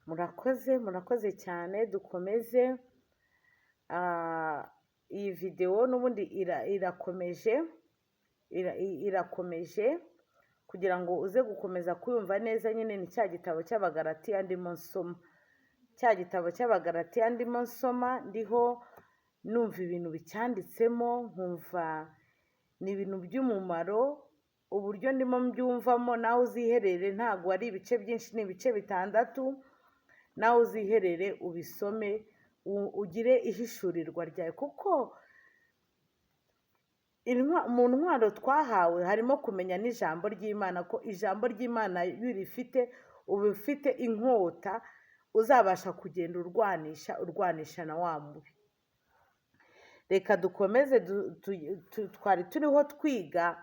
murakoze cyane. Dukomeze. Iyi videwo n'ubundi irakomeje kugira ngo uze gukomeza kuyumva neza. Nyine ni cya gitabo cy'Abagalatiya ndimo nsoma, ndiho numva ibintu bicyanditsemo, nkumva ni ibintu by'umumaro. Uburyo ndimo mbyumvamo nawe uziherere, ntabwo ari ibice byinshi, ni ibice 6. nawe uziherere ubisome, ugire ihishurirwa ryawe, kuko mu ntwaro twahawe harimo kumenya n'ijambo ry'Imana, ko ijambo ry'Imana iyo urifite uba ufite inkota uzabasha kugenda urwanisha na wa mubi. Reka dukomeze. Twari turiho twiga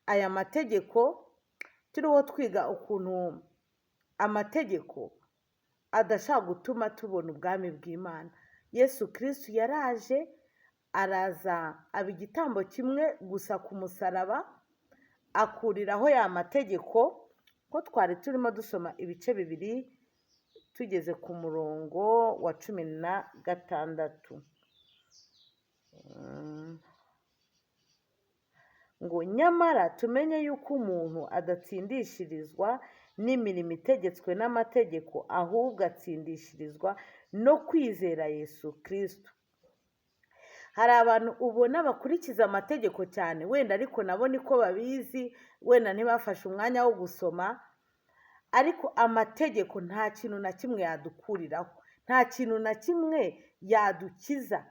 aya mategeko, turiho twiga ukuntu amategeko adashaka gutuma tubona ubwami bw'Imana. Yesu Kristo yaraje, araza aba igitambo kimwe gusa ku musaraba, akuriraho ya mategeko. Ko twari turimo dusoma ibice 2 tugeze ku murongo wa 16. ngo nyamara tumenye yuko umuntu adatsindishirizwa n'imirimo itegetswe n'amategeko, ahubwo atsindishirizwa no kwizera Yesu Kristo. Hari abantu ubona bakurikiza amategeko cyane, wenda ariko nabo niko babizi, wenda ntibafashe umwanya wo gusoma, ariko amategeko nta kintu na kimwe yadukuriraho, nta kintu na kimwe yadukiza.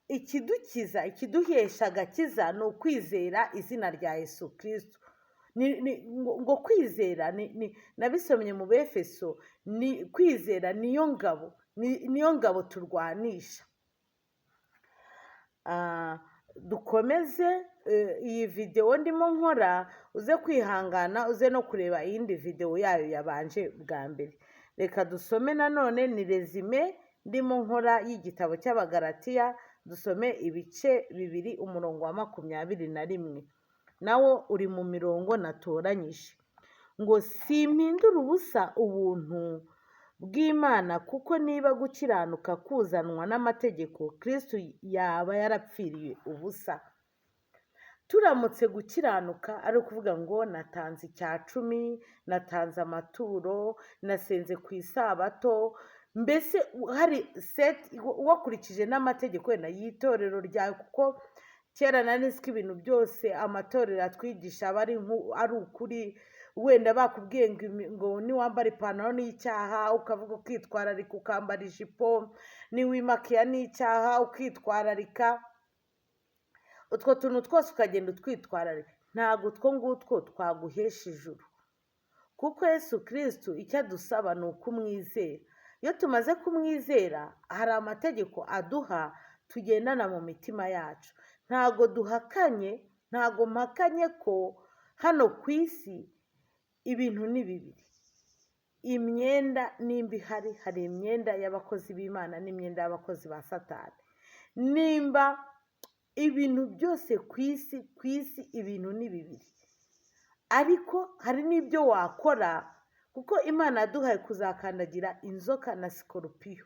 Ikidukiza, ikiduhesha agakiza ni ukwizera izina rya Yesu Kristo. ngo kwizera, nabisomye mu Befeso, kwizera niyo ngabo turwanisha. Dukomeze. Iyi videwo ndimo nkora, uze kwihangana, uze no kureba iyindi videwo yayo yabanje bwa mbere. Reka dusome nanone, ni rezime ndimo nkora y'igitabo cy'Abagalatiya. Dusome ibice 2 umurongo wa 21. nawo uri mu mirongo natoranyije. ngo simpindura ubusa ubuntu bw'Imana, kuko niba gukiranuka kuzanwa n'amategeko, Kristo yaba yarapfiriye ubusa. Turamutse gukiranuka ari ukuvuga ngo natanze icya 10, natanze amaturo, nasenze ku isabato, mbese hari wakurikije n'amategeko wenda y'itorero ryawe, kuko kera nari nzi ko ibintu byose amatorero atwigisha aba ari ukuri. Wenda bakubwiye ngo niwambara ipantaro n'icyaha, ukavuga ukitwararika ukambara ijipo, niwimakiya n'icyaha ukitwararika. Utwo tuntu twose ukagenda utwitwararika, ntabwo utwo ngutwo twaguhesha ijuru, kuko Yesu Kristo icyo adusaba ni ukumwizera. Iyo tumaze kumwizera, hari amategeko aduha tugendana mu mitima yacu. Ntabwo mpakanye ko hano ku isi ibintu ni bibiri. Imyenda nimba ihari, hari imyenda y'abakozi b'Imana n'imyenda y'abakozi ba Satani. Nimba ibintu byose ku isi ibintu ni bibiri, ariko hari n'ibyo wakora, kuko Imana yaduhaye kuzakandagira inzoka na sikorupiyo,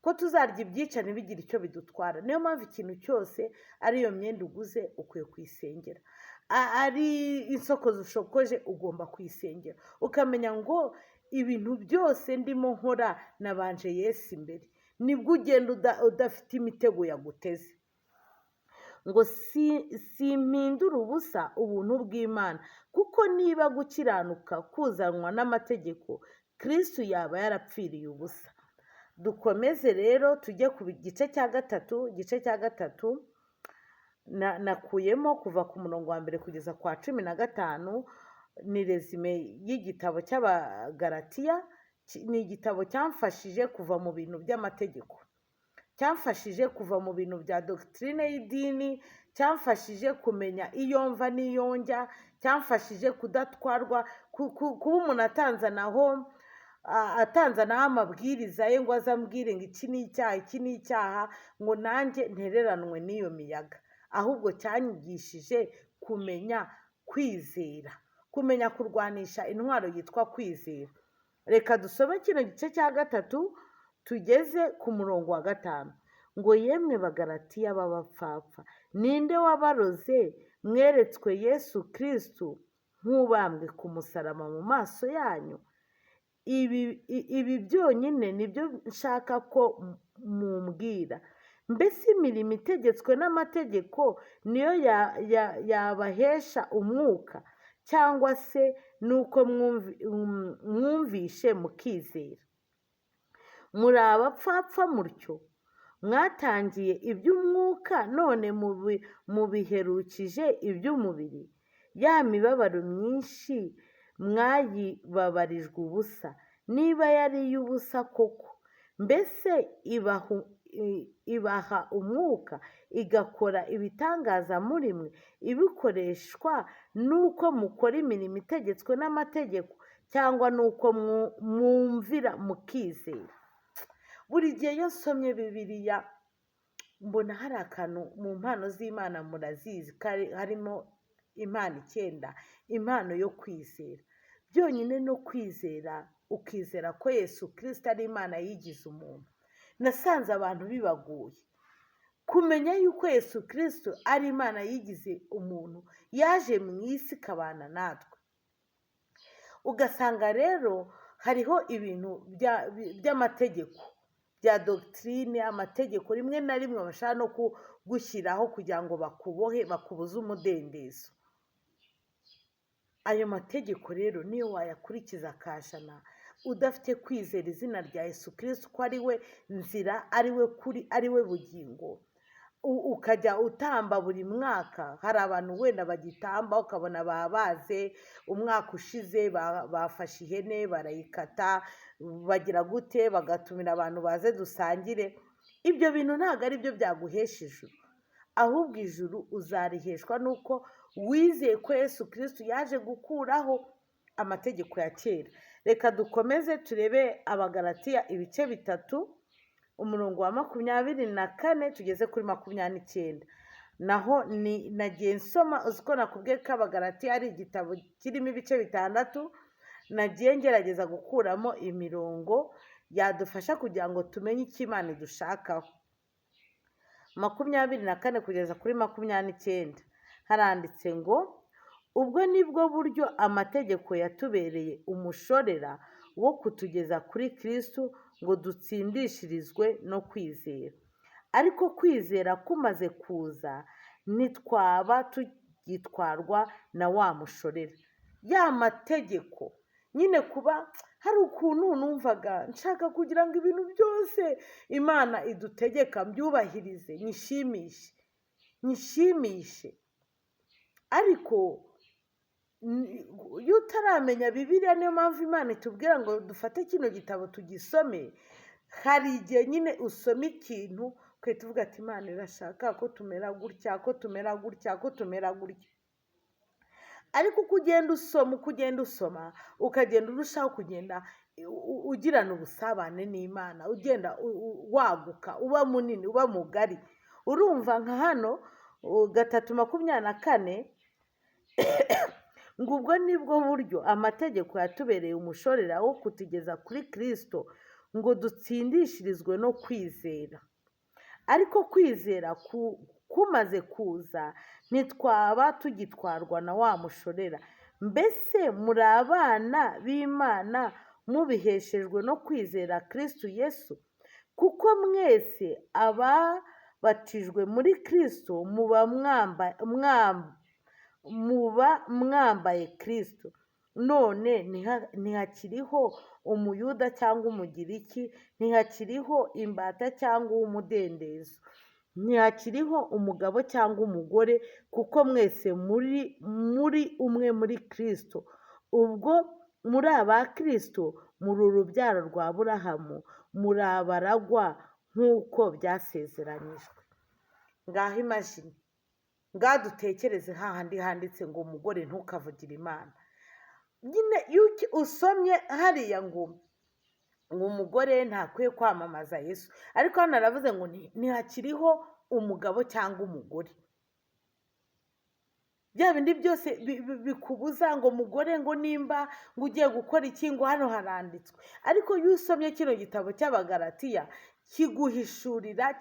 ko tuzarya ibyica ntibigire icyo bidutwara. Niyo mpamvu ikintu cyose ariyo myenda uguze ukwiye kuyisengera, ari isoko zishokoje ugomba kuyisengera, ukamenya ngo ibintu byose ndimo nkora nabanje Yesu imbere. Nibwo ugenda udafite imitego yaguteze. ngo simpindura ubusa ubuntu bw'Imana, kuko niba gukiranuka kuzanwa n'amategeko, Kristo yaba yarapfiriye ubusa. Dukomeze rero tujye ku gice cya 3. nakuyemo kuva ku murongo wa 1 kugeza kwa 15. ni rezime y'igitabo cy'Abagalatiya. ni igitabo cyamfashije kuva mu bintu by'amategeko, cyamfashije kuva mu bintu bya doctrine y'idini, cyamfashije kumenya iyo mva n'iyo njya, cyamfashije kudatwarwa, kuba umuntu atanzanaho amabwiriza ye ngo azambwire ngo iki ni icyaha, iki ni icyaha, ngo nanjye ntereranwe n'iyo miyaga. Ahubwo cyanyigishije kumenya kwizera, kumenya kurwanisha intwaro yitwa kwizera. reka dusome kino gice cya gatatu tugeze ku murongo wa 5 ngo yemwe bagalatiya b'abapfapfa, ninde wabaroze mweretswe Yesu Kristo nk'ubambwe ku musaraba mu maso yanyu? Ibi byonyine nibyo nshaka ko mumbwira. Mbese imirimo itegetswe n'amategeko niyo yabahesha umwuka, cyangwa se nuko mwumvishe mukizera? Muri abapfapfa mutyo, mwatangiye iby'umwuka none mubiherukije iby'umubiri. Ya mibabaro myinshi mwayibabarijwe ubusa, niba yari iy'ubusa koko. Mbese ibaha umwuka, igakora ibitangaza muri mwe, ibikoreshwa n'uko mukora imirimo itegetswe n'amategeko, cyangwa n'uko mwumvira mukizera? Buri gihe iyo nsomye Bibiliya mbona hari akantu mu mpano z'Imana, murazizi harimo impano 9, impano yo kwizera. Byonyine no kwizera, ukizera ko Yesu Kristo ari Imana yigize umuntu. Nasanze abantu bibaguye kumenya yuko Yesu Kristo ari Imana yigize umuntu, yaje mu isi ikabana natwe. Ugasanga rero hariho ibintu by'amategeko, bya doctrine, amategeko rimwe na rimwe bashaka no kugushyiraho kugira ngo bakubohe, bakubuze umudendezo. Ayo mategeko rero niyo wayakurikiza akashana, udafite kwizera izina rya Yesu Kristo ko ari we nzira, ari we kuri, ari we bugingo, ukajya utamba buri mwaka. Hari abantu wenda bagitamba ukabona babaze, umwaka ushize bafashe ihene barayikata, bagira gute, bagatumira abantu baze dusangire. Ibyo bintu ntabwo ari byo byaguhesha ijuru, ahubwo ijuru uzariheshwa nuko wizeye ko Yesu Kristo yaje gukuraho amategeko ya kera. Reka dukomeze turebe Abagalatiya ibice 3, umurongo wa 24 tugeze kuri 29. Naho nagiye nsoma, uziko nakubwiye ko Abagalatiya ari igitabo kirimo ibice 6, nagiye ngerageza gukuramo imirongo yadufasha kugira ngo tumenye icyo Imana idushakaho. 24 kugeza kuri 29 haranditse ngo ubwo nibwo buryo amategeko yatubereye umushorera wo kutugeza kuri Kristo ngo dutsindishirizwe no kwizera. Ariko kwizera kumaze kuza, ntitwaba tugitwarwa na wa mushorera. Ya mategeko nyine, kuba hari ukuntu numvaga nshaka kugira ngo ibintu byose Imana idutegeka mbyubahirize, nyishimishe. Ariko iyo utaramenya Bibiliya, niyo mpamvu Imana itubwira ngo dufate kino gitabo tugisome. Hari igihe nyine usoma ikintu ukahita uvuga ati Imana irashaka ko tumera gutya, ko tumera gutya, ko tumera gutya. Ariko uko ugenda usoma ukagenda urushaho kugenda ugirana ubusabane n'Imana, ugenda waguka, uba munini, uba mugari. Urumva nka hano 3:24 ngo ubwo nibwo buryo amategeko yatubereye umushorera wo kutugeza kuri Kristo ngo dutsindishirizwe no kwizera. Ariko kwizera kumaze kuza, ntitwaba tugitwarwa na wa mushorera. Mbese muri abana b'Imana mubiheshejwe no kwizera Kristo Yesu? Kuko mwese ababatijwe muri Kristo muba mwambaye Kristo. None ntihakiriho umuyuda cyangwa umugiriki, ntihakiriho imbata cyangwa umudendezo, ntihakiriho umugabo cyangwa umugore, kuko mwese muri umwe muri Kristo. Ubwo muri aba Kristo, muri urubyaro rwa Aburahamu, muri abaragwa nk'uko byasezeranyijwe. Ngaho imagine, ngaho dutekereze hahandi handitse ngo umugore ntukavugire Imana. Nyine iyo usomye hariya ngo umugore ntakwiye kwamamaza Yesu, ariko hano aravuze ngo ntihakiriho umugabo cyangwa umugore. bya bindi byose bikubuza ngo mugore, ngo nimba ngo ugiye gukora iki, ngo hano haranditswe. Ariko iyo usomye kino gitabo cy'Abagalatiya kiguhishurira,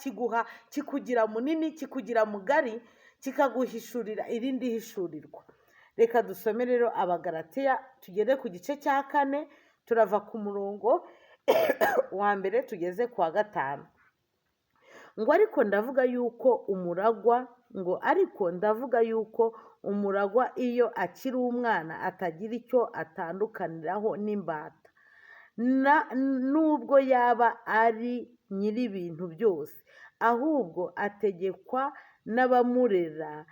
kikugira munini, kikugira mugari, kikaguhishurira irindi hishurirwa. Reka dusome rero Abagalatiya tugere ku gice cya 4, turava ku murongo wa mbere tugeze ku wa 5. ngo ariko ndavuga yuko umuragwa iyo akiri umwana atagira icyo atandukaniraho n'imbata, nubwo yaba ari nyir'ibintu byose, ahubwo ategekwa n'abamurera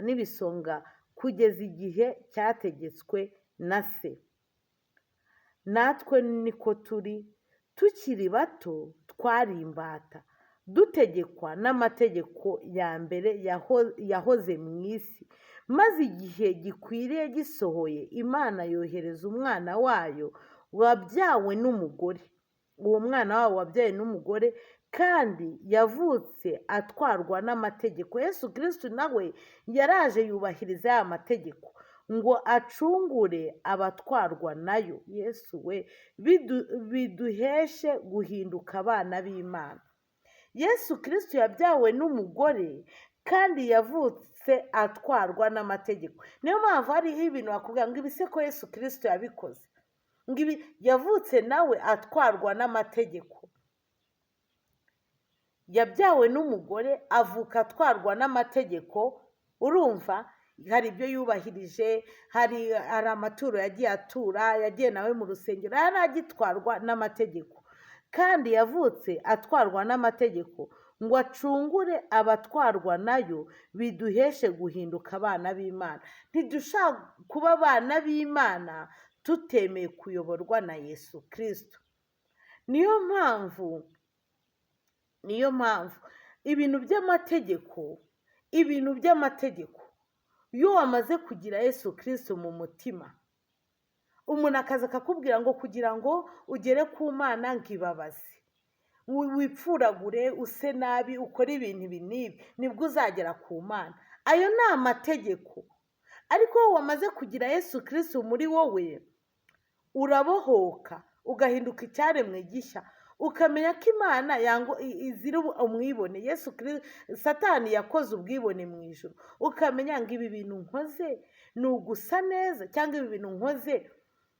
n'ibisonga kugeza igihe cyategetswe na se. Natwe niko turi, tukiri bato twari imbata, dutegekwa n'amategeko ya mbere yahoze mu isi. Maze igihe gikwiriye gisohoye, Imana yohereza umwana wayo wabyawe n'umugore. Uwo mwana wayo wabyawe n'umugore kandi yavutse atwarwa n'amategeko. Yesu Kristo nawe yaraje yubahiriza aya mategeko ngo acungure abatwarwa nayo. Yesu we, biduheshe guhinduka abana b'Imana. Yesu Kristo yabyawe n'umugore kandi yavutse atwarwa n'amategeko. Niyo mpamvu hariho ibintu bakubwira ngo ibi se ko Yesu Kristo yabikoze, ngo ibi yavutse nawe atwarwa n'amategeko. Yabyawe n'umugore, avuka atwarwa n'amategeko. Urumva, hari ibyo yubahirije, hari amaturo yagiye atura, yagiye nawe mu rusengero, yari agitwarwa n'amategeko. Kandi yavutse atwarwa n'amategeko ngo acungure abatwarwa nayo, biduheshe guhinduka abana b'Imana. Ntidushaka kuba abana b'Imana tutemeye kuyoborwa na Yesu Kristo. Niyo mpamvu ibintu by'amategeko, iyo wamaze kugira Yesu Kristo mu mutima, umuntu akaza akakubwira ngo kugira ngo ugere ku Mana ngo ibabaze, wipfuragure, use nabi, ukore ibintu ibi n'ibi, nibwo uzagera ku Mana. Ayo ni amategeko. Ariko wowe wamaze kugira Yesu Kristo muri wowe, urabohoka, ugahinduka icyaremwe gishya, ukamenya ko Imana izira umwibone. Yesu Kristo, Satani yakoze ubwibone mu ijuru. Ukamenya ngo ibi bintu nkoze ni ugusa neza, cyangwa ibi bintu nkoze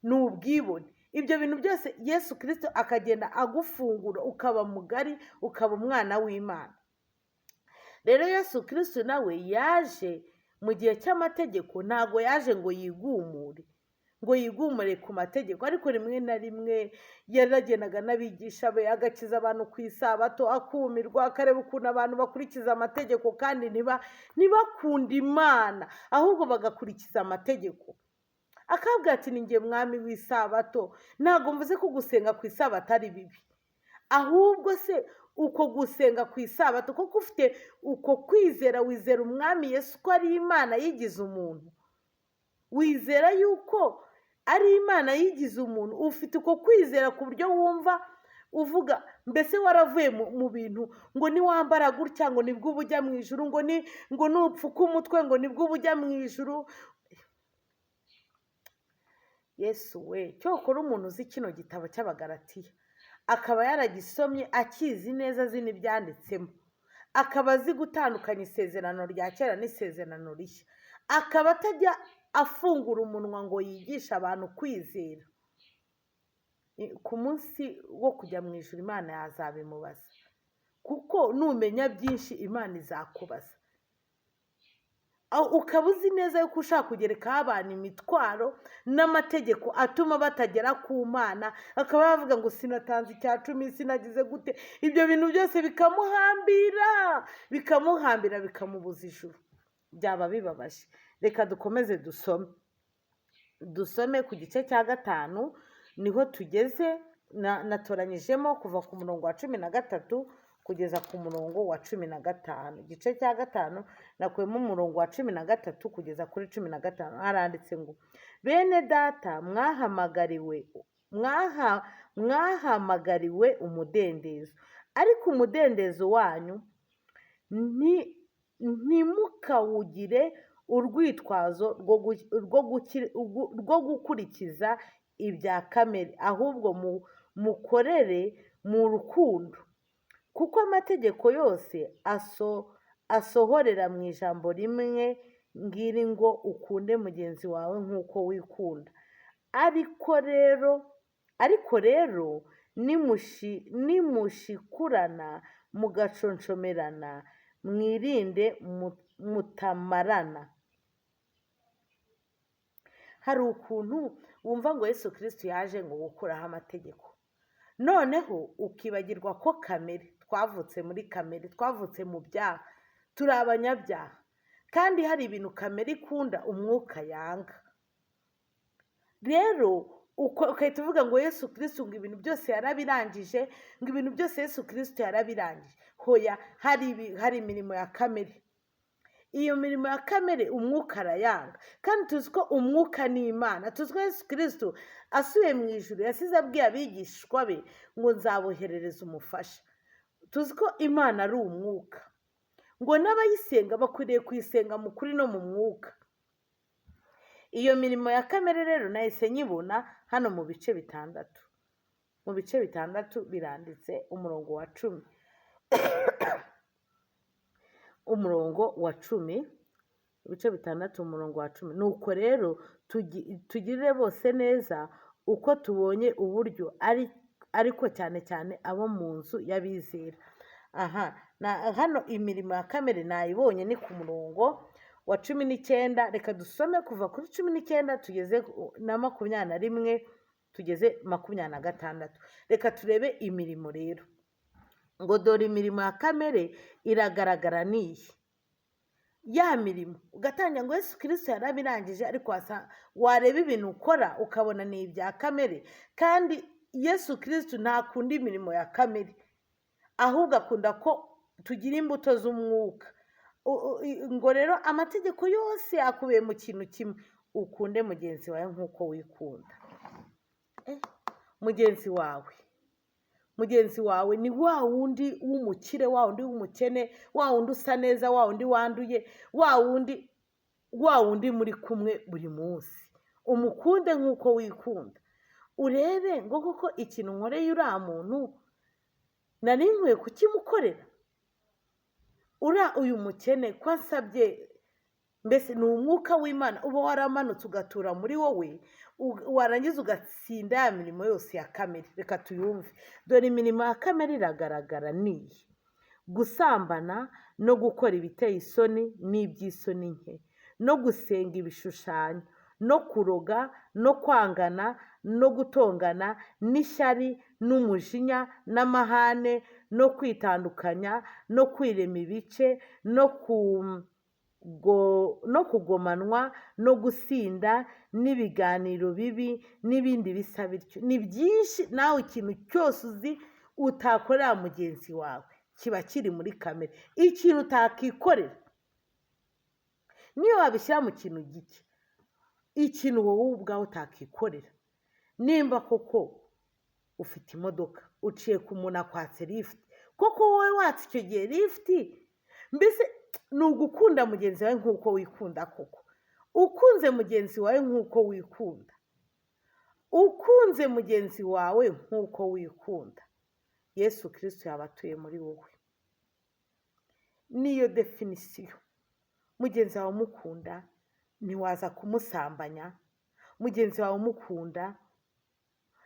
ni ubwibone. Ibyo bintu byose Yesu Kristo akagenda agufungura, ukaba mugari, ukaba umwana w'Imana. Rero Yesu Kristo nawe yaje mu gihe cy'amategeko, ntago yaje ngo yigumure ku mategeko. Ariko rimwe na rimwe yaragendaga n'abigisha be, agakiza abantu ku isabato, akumirwa, akareba ukuntu abantu bakurikiza amategeko kandi ntibakunde Imana, ahubwo bagakurikiza amategeko. Akabwira ati, ni njye mwami w'isabato. Ntabwo mvuze ko gusenga ku isabato ari bibi, ahubwo se uko gusenga ku isabato kuko ufite uko kwizera, wizera umwami Yesu ko ari Imana yigize umuntu, wizera yuko ari Imana yigize umuntu, ufite uko kwizera ku buryo wumva uvuga, mbese waravuye mu bintu ngo niwambara gutya ngo nibwo uba ujya mu ijuru, ngo nupfuka umutwe ngo nibwo uba ujya mu ijuru. Yesu we, cyokora umuntu uzi kino gitabo cy'Abagalatiya, akaba yaragisomye akizi neza, azi n'ibyanditsemo, akaba azi gutandukanya isezerano rya kera n'isezerano rishya, akaba atajya afungura umunwa ngo yigishe abantu kwizera, ku munsi wo kujya mu ijuru Imana yazabimubaza, kuko numenya byinshi Imana izakubaza. Ukaba uzi neza yuko ushaka kugerekaho abantu imitwaro n'amategeko atuma batagera ku Mana, akaba yavuga ngo sinatanze icya 10, sinagize gute. Ibyo bintu byose bikamuhambira bikamubuza ijuru. Byaba bibabaje. Reka dukomeze dusome ku gice cya 5, niho tugeze. Natoranyijemo kuva ku murongo wa 13 kugeza ku murongo wa 15. Igice cya 5 nakuyemo umurongo wa 13 kugeza kuri 15. Haranditse ngo, bene data, mwahamagariwe umudendezo, ariko umudendezo wanyu ntimukawugire urwitwazo rwo gukurikiza ibya kamere, ahubwo mukorere mu rukundo, kuko amategeko yose asohorera mu ijambo rimwe ngiri ngo ukunde mugenzi wawe nk'uko wikunda. Ariko rero nimushikurana mugaconshomerana, mwirinde mutamarana. Hari ukuntu wumva ngo Yesu Kristo yaje ngo gukuraho amategeko, noneho ukibagirwa ko twavutse muri kamere, twavutse mu byaha, turi abanyabyaha, kandi hari ibintu kamere ikunda umwuka yanga. Rero ugahita uvuga ngo Yesu Kristo ngo ibintu byose yarabirangije, ngo ibintu byose Yesu Kristo yarabirangije. Hoya, hari imirimo ya kamere. Iyo mirimo ya kamere umwuka arayanga, kandi tuzi ko umwuka ni Imana. Tuzi ko Yesu Kristo asubiye mu ijuru yasize abwiye abigishwa be ngo nzaboherereza umufasha. Tuzi ko Imana ari umwuka, ngo n'abayisenga bakwiriye kuyisenga mu kuri no mu mwuka. Iyo mirimo ya kamere rero nahise nyibona hano mu bice bitandatu. Mu bice bitandatu biranditse umurongo wa 10. Umurongo wa 10, ibice bitandatu umurongo wa 10. Nuko rero tugirire bose neza uko tubonye uburyo, ariko cyane cyane abo mu nzu y'abizera. Hano imirimo ya kamere nayibonye ni ku murongo wa 19. Reka dusome kuva kuri 19 tugeze na 21 tugeze 26. Reka turebe imirimo rero. Ngo dore imirimo ya kamere iragaragara niyi. Ya mirimo ugatangira ngo Yesu Kristo yarabirangije, ariko wareba ibintu ukora ukabona ni ibya kamere, kandi Yesu Kristo ntakunda imirimo ya kamere, ahubwo akunda ko tugira imbuto z'umwuka. Ngo rero amategeko yose akubiye mu kintu kimwe: ukunde mugenzi wawe nk'uko wikunda. Mugenzi wawe ni wa wundi w'umukire, wa wundi w'umukene, wa wundi usa neza, wa wundi wanduye, wa wundi muri kumwe buri munsi. Umukunde nk'uko wikunda. Urebe ngo koko ikintu nkoreye uriya muntu nari nkwiye kukimukorera. Uyu mukene ko ansabye, mbese ni umwuka w'Imana uba waramanutse ugatura muri wowe, warangiza ugatsinda ya mirimo yose ya kamere. Reka tuyumve. Dore imirimo ya kamere iragaragara niyi: gusambana no gukora ibiteye isoni n'iby'isoni nke, no gusenga ibishushanyo, no kuroga, no kwangana, no gutongana, n'ishyari, n'umujinya, n'amahane, no kwitandukanya, no kwirema ibice, no kugomanwa, no gusinda, n'ibiganiro bibi, n'ibindi bisa bityo. Ni byinshi. Nawe ikintu cyose uzi utakorera mugenzi wawe kiba kiri muri kamere. Ikintu utakikorera niyo wabishyira mu kintu gike, ikintu wowe ubwawe utakikorera. Nimba koko ufite imodoka, uciye ku muntu akwatse lift, koko wowe watse icyo gihe lift, mbese ni ugukunda mugenzi wawe nk'uko wikunda. Koko ukunze mugenzi wawe nk'uko wikunda, ukunze mugenzi wawe nk'uko wikunda, Yesu Kristo yaba atuye muri wowe. Niyo definisiyo. Mugenzi wawe umukunda, ntiwaza kumusambanya. Mugenzi wawe umukunda,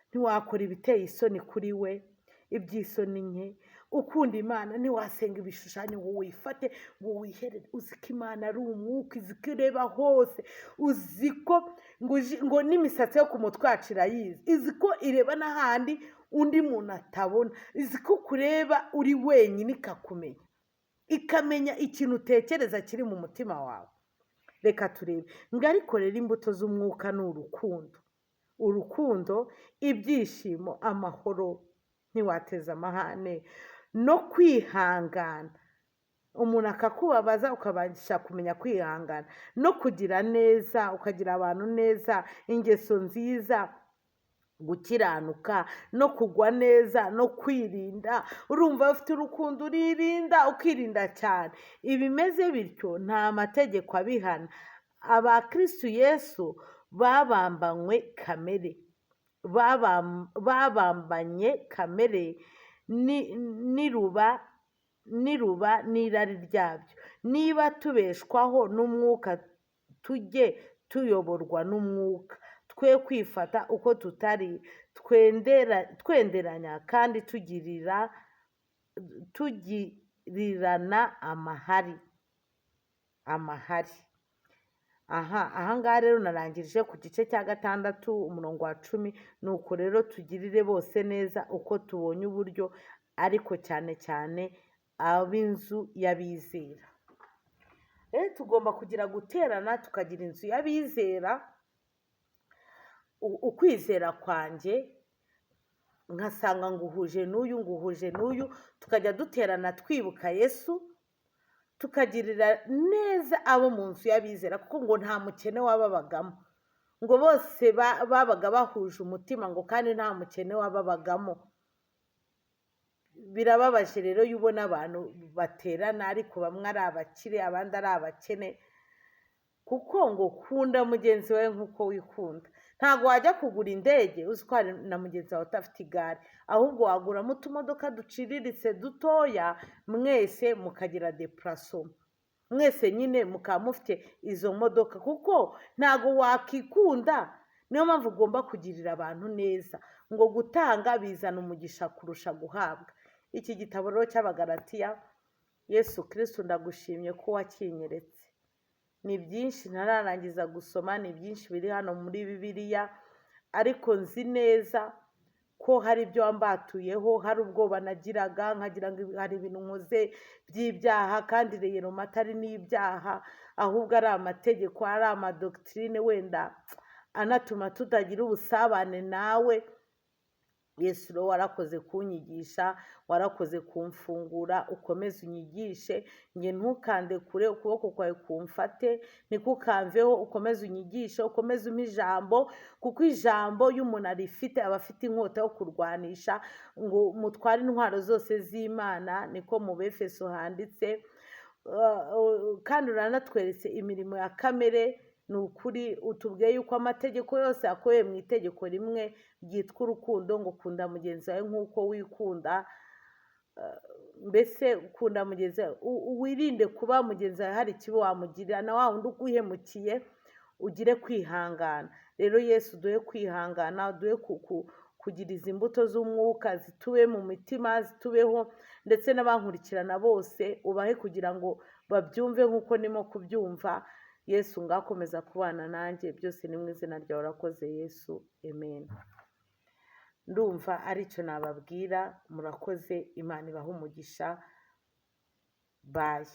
ntiwakora ibiteye isoni kuri we, iby'isoni nke. Ukunda Imana, ntiwasenga ibishushanyo ngo wifate ngo wiherere. Uzi ko Imana ari umwuka, izi ko ireba hose, uzi ko ngo n'imisatsi yo ku mutwe yacu irayizi, izi ko ireba n'ahandi undi muntu atabona, izi ko kureba uri wenyine ikakumenya, ikamenya ikintu utekereza kiri mu mutima wawe. Reka turebe. Ngo ariko rero imbuto z'umwuka ni urukundo, ibyishimo, amahoro, ntiwateza amahane, no kwihangana. Umuntu akakubabaza ukabasha kumenya kwihangana, no kugira neza, ukagira abantu neza, ingeso nziza, gukiranuka no kugwa neza no kwirinda. Urumva ufite urukundo uririnda ukirinda cyane. Ibimeze bityo nta mategeko abihana. Abakristu Yesu babambanywe kamere, babambanye kamere n'iruba n'irari ryabyo. Niba tubeshwaho n'umwuka, tujye tuyoborwa n'umwuka, twe kwifata uko tutari, twenderanya kandi tugirirana amahari. Aha ngaha rero narangirije ku gice cya 6 umurongo wa 10. Nuko rero tugirire bose neza uko tubonye uburyo, ariko cyane cyane ab'inzu y'abizera. Tugomba kugira guterana tukagira inzu y'abizera. Ukwizera kwanjye nkasanga nguhuje n'uyu, tukajya duterana twibuka Yesu, tukagirira neza abo mu nzu y'abizera, kuko ngo nta mukene wababagamo, ngo bose babaga bahuje umutima, ngo kandi nta mukene wababagamo. Birababaje rero iyo ubona abantu baterana ariko bamwe ari abakire abandi ari abakene, kuko ngo kunda mugenzi wawe nk'uko wikunda. Ntabwo wajya kugura indege uzi ko hari na mugenzi wawe utafite igare, ahubwo waguramo utumodoka duciriritse dutoya, mwese mukagira deplacement, mwese nyine mukaba mufite izo modoka, kuko ntabwo wakikunda. Niyo mpamvu ugomba kugirira abantu neza, ngo gutanga bizana umugisha kurusha guhabwa. Iki gitabo rero cy'Abagalatiya, Yesu Kristo ndagushimye ko wakinyeretse. Ni byinshi ntararangiza gusoma, ni byinshi biri hano muri Bibiliya, ariko nzi neza ko hari ibyo wambatuyeho, hari ubwoba nagiraga nkagira ngo hari ibintu nkoze by'ibyaha, kandi rero matari n'ibyaha, ahubwo ari amategeko, ari amadoktrine wenda anatuma tutagira ubusabane nawe. Yesu rero warakoze kunyigisha, warakoze kumfungura, ukomeze unyigishe, nge ntukande kure ukuboko kwawe kumfate, nikukamveho, ukomeze unyigishe, ukomeze umpe ijambo, kuko ijambo y'umuntu arifite aba afite inkota yo kurwanisha, ngo mutware intwaro zose z'Imana, niko mu Befeso handitse. Kandi uranatweretse imirimo ya kamere. Ni ukuri utubwiye yuko amategeko yose akoye mu itegeko rimwe ryitwa urukundo, ngo kunda mugenzi wawe nk'uko wikunda. Mbese ukunda mugenzi wawe, wirinde kuba mugenzi wawe hari ikibi wamugirira, na wa wundi uguhemukiye ugire kwihangana. Rero Yesu duhe kwihangana, duhe kugira izi mbuto z'umwuka zitube mu mitima, zitubeho, ndetse n'abankurikirana bose ubahe kugira ngo babyumve nk'uko ndimo kubyumva. Yesu ngakomeza kubana nanjye, byose ni mu izina ryawe urakoze Yesu, amen. Ndumva ari cyo nababwira. Murakoze, Imana ibahe umugisha. Bye.